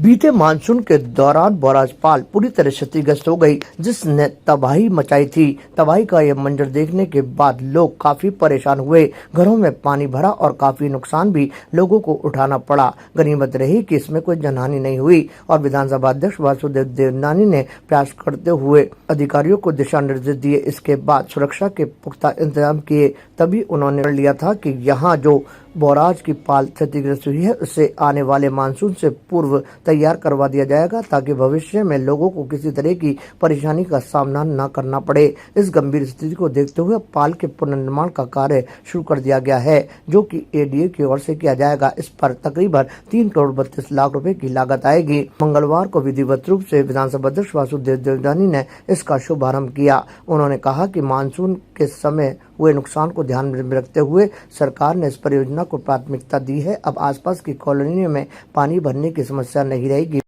बीते मानसून के दौरान बैराज पाल पूरी तरह क्षतिग्रस्त हो गई, जिसने तबाही मचाई थी। तबाही का यह मंजर देखने के बाद लोग काफी परेशान हुए। घरों में पानी भरा और काफी नुकसान भी लोगों को उठाना पड़ा। गनीमत रही कि इसमें कोई जनहानि नहीं हुई और विधानसभा अध्यक्ष वासुदेव देवनानी ने प्रयास करते हुए अधिकारियों को दिशा निर्देश दिए। इसके बाद सुरक्षा के पुख्ता इंतजाम किए, तभी उन्होंने निर्णय लिया था कि यहाँ जो बैराज की पाल क्षतिग्रस्त हुई है उसे आने वाले मानसून से पूर्व तैयार करवा दिया जाएगा, ताकि भविष्य में लोगों को किसी तरह की परेशानी का सामना न करना पड़े। इस गंभीर स्थिति को देखते हुए पाल के पुनर्निर्माण का कार्य शुरू कर दिया गया है, जो कि एडीए की ओर से किया जाएगा। इस पर तकरीबन 3 करोड़ 32 लाख रुपए की लागत आएगी। मंगलवार को विधिवत रूप से विधानसभा अध्यक्ष वासुदेव देवनानी ने इसका शुभारंभ किया। उन्होंने कहा कि मानसून के समय हुए नुकसान को ध्यान में रखते हुए सरकार ने इस परियोजना को प्राथमिकता दी है। अब आसपास की कॉलोनियों में पानी भरने की समस्या नहीं रहेगी।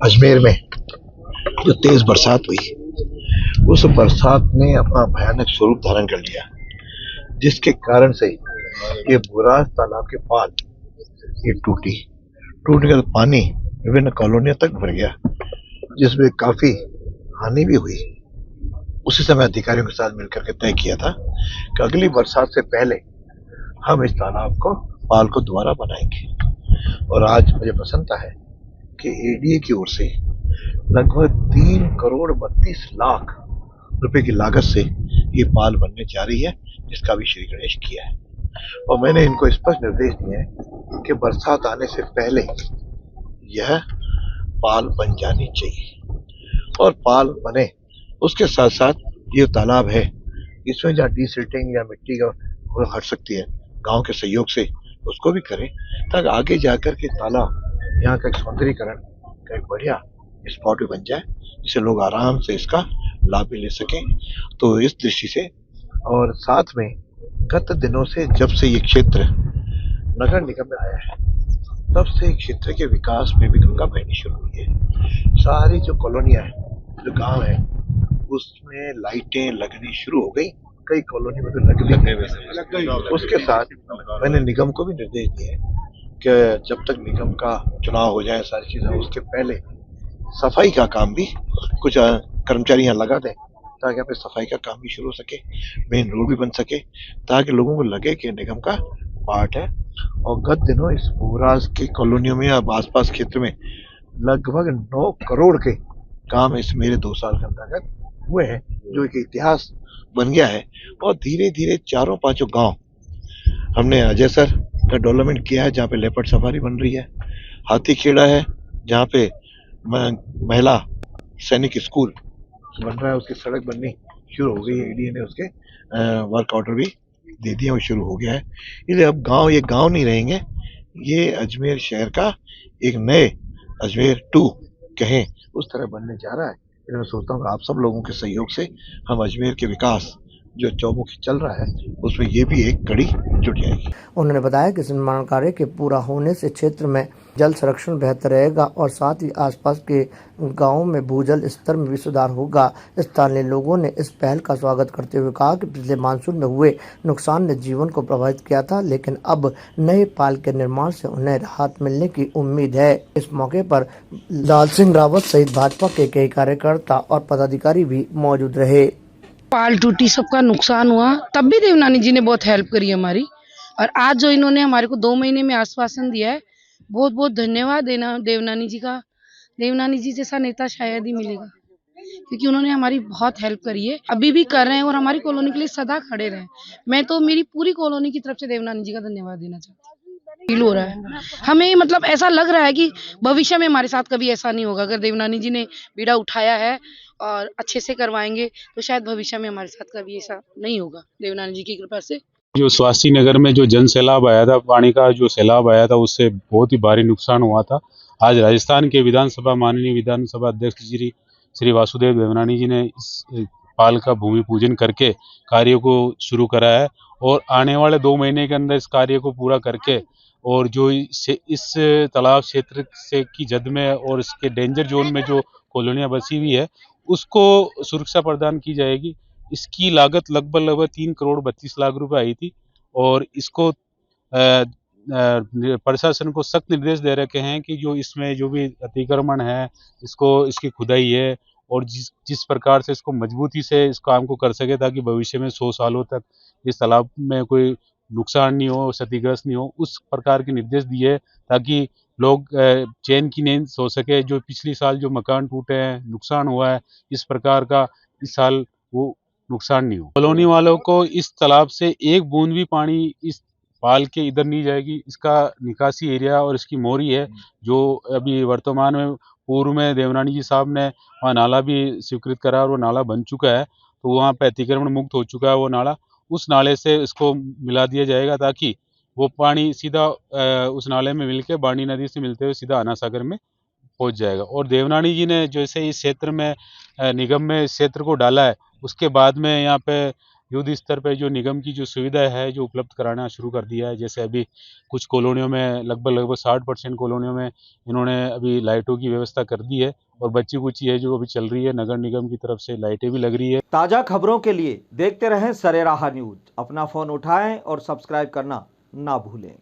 अजमेर में जो तेज बरसात हुई, उस बरसात ने अपना भयानक स्वरूप धारण कर लिया, जिसके कारण से ये बैराज तालाब के पाल ये टूटने का पानी विभिन्न कॉलोनियों तक भर गया, जिसमें काफी हानि भी हुई। उसी समय अधिकारियों के साथ मिलकर के तय किया था कि अगली बरसात से पहले हम इस तालाब को पाल को दोबारा बनाएंगे। और आज मुझे प्रसन्नता है कि एडीए की ओर से लगभग 3 करोड़ 32 लाख रुपए की लागत से ये पाल बनने जा रही है, जिसका भी श्री गणेश किया है। और मैंने इनको स्पष्ट निर्देश दिए हैं कि बरसात आने से पहले यह पाल बन जानी चाहिए। और पाल बने उसके साथ साथ ये तालाब है, इसमें जहाँ डीसिल्टिंग या मिट्टी का हट सकती है, गांव के सहयोग से उसको भी करें, ताकि आगे जाकर के तालाब यहाँ का एक सौंदर्यीकरण का एक बढ़िया स्पॉट भी बन जाए, जिससे लोग आराम से इसका लाभ भी ले सकें। तो इस दृष्टि से, और साथ में गत दिनों से जब से ये क्षेत्र नगर निगम में आया है, तब से क्षेत्र के विकास में भी गंगा बहनी शुरू हुई है। सारी जो कॉलोनियां हैं, जो गांव है, उसमें लाइटें लगनी शुरू हो गई। कई कॉलोनी में तो लग गई। उसके साथ मैंने निगम को भी निर्देश दिए कि जब तक निगम का चुनाव हो जाए, सारी चीजें, उसके पहले सफाई का काम भी कुछ कर्मचारी यहाँ लगा दें, ताकि यहाँ पे सफाई का काम भी शुरू हो सके, मेन रोड भी बन सके, ताकि लोगों को लगे कि निगम का पार्ट है। और गत दिनों इस बैराज की कॉलोनियों में, अब आसपास क्षेत्र में लगभग 9 करोड़ के काम इस मेरे 2 साल के अंतर्गत हुए हैं, जो एक इतिहास बन गया है। और धीरे धीरे 4-5 गांव हमने अजय सर का डेवलपमेंट किया है, जहाँ पे लेपर्ड सफारी बन रही है। हाथी खेड़ा है, जहाँ पे महिला सैनिक स्कूल बन रहा है, उसकी सड़क बननी शुरू हो गई है। एडीए ने उसके वर्क ऑर्डर भी दे दिए, वो शुरू हो गया है। इसलिए अब ये गांव नहीं रहेंगे, ये अजमेर शहर का एक नए अजमेर 2 कहें उस तरह बनने जा रहा है। मैं सोचता हूँ आप सब लोगों के सहयोग से हम अजमेर के विकास जो चौमुखी चल रहा है, उसमें ये भी एक कड़ी जुट जाएगी। उन्होंने बताया कि इस निर्माण कार्य के पूरा होने से क्षेत्र में जल संरक्षण बेहतर रहेगा और साथ ही आसपास के गांवों में भूजल स्तर में भी सुधार होगा। स्थानीय लोगों ने इस पहल का स्वागत करते हुए कहा कि पिछले मानसून में हुए नुकसान ने जीवन को प्रभावित किया था, लेकिन अब नए पाल के निर्माण से उन्हें राहत मिलने की उम्मीद है। इस मौके पर लाल सिंह रावत सहित भाजपा के कई कार्यकर्ता और पदाधिकारी भी मौजूद रहे। पाल टूटी, सबका नुकसान हुआ, तब भी देवनानी जी ने बहुत हेल्प करी हमारी। और आज जो इन्होंने हमारे को 2 महीने में आश्वासन दिया है, बहुत बहुत धन्यवाद देना देवनानी जी का। देवनानी जी जैसा नेता शायद ही मिलेगा, क्योंकि उन्होंने हमारी बहुत हेल्प करी है, अभी भी कर रहे हैं और हमारी कॉलोनी के लिए सदा खड़े रहे। मैं तो मेरी पूरी कॉलोनी की तरफ से देवनानी जी का धन्यवाद देना चाहती हूँ। फील हो रहा है हमें, मतलब ऐसा लग रहा है कि भविष्य में हमारे साथ कभी ऐसा नहीं होगा। अगर देवनानी जी ने बीड़ा उठाया है और अच्छे से करवाएंगे, तो शायद भविष्य में हमारे साथ कभी ऐसा नहीं होगा, देवनानी जी की कृपा से। जो स्वास्थ्य नगर में जो जन सैलाब आया था, पानी का जो सैलाब आया था, उससे बहुत ही भारी नुकसान हुआ था। आज राजस्थान के माननीय विधानसभा अध्यक्ष श्री वासुदेव देवनानी जी ने इस पाल का भूमि पूजन करके कार्य को शुरू करा है, और आने वाले 2 महीने के अंदर इस कार्य को पूरा करके, और जो इस तालाब क्षेत्र से की जद में और इसके डेंजर जोन में जो कॉलोनियां बसी हुई है, उसको सुरक्षा प्रदान की जाएगी। इसकी लागत लगभग 3 करोड़ 32 लाख रुपए आई थी, और इसको प्रशासन को सख्त निर्देश दे रखे हैं कि जो इसमें जो भी अतिक्रमण है इसकी खुदाई है और जिस प्रकार से इसको मजबूती से इस काम को कर सके ताकि भविष्य में 100 सालों तक इस तालाब में कोई नुकसान नहीं हो, क्षतिग्रस्त नहीं हो, उस प्रकार के निर्देश दिए ताकि लोग चैन की नींद सो सके। जो पिछली साल जो मकान टूटे हैं, नुकसान हुआ है, इस प्रकार का इस साल वो नुकसान नहीं हो। कॉलोनी वालों को इस तालाब से एक बूंद भी पानी इस पाल के इधर नहीं जाएगी। इसका निकासी एरिया और इसकी मोरी है जो अभी वर्तमान में पूर्व में देवनानी जी साहब ने वहाँ नाला भी स्वीकृत करा और वो नाला बन चुका है, तो वहाँ पे अतिक्रमण मुक्त हो चुका है वो नाला। उस नाले से इसको मिला दिया जाएगा ताकि वो पानी सीधा उस नाले में मिलके बाणी नदी से मिलते हुए सीधा आना सागर में पहुंच जाएगा। और देवनानी जी ने जैसे इस क्षेत्र में निगम में इस क्षेत्र को डाला है, उसके बाद में यहाँ पे युद्ध स्तर पे जो निगम की जो सुविधा है जो उपलब्ध कराना शुरू कर दिया है। जैसे अभी कुछ कॉलोनियों में लगभग 60% कॉलोनियों में इन्होंने अभी लाइटों की व्यवस्था कर दी है और बच्ची कुची है जो अभी चल रही है, नगर निगम की तरफ से लाइटें भी लग रही है। ताजा खबरों के लिए देखते रहें सरेराह न्यूज। अपना फोन उठाएं और सब्सक्राइब करना ना भूलें।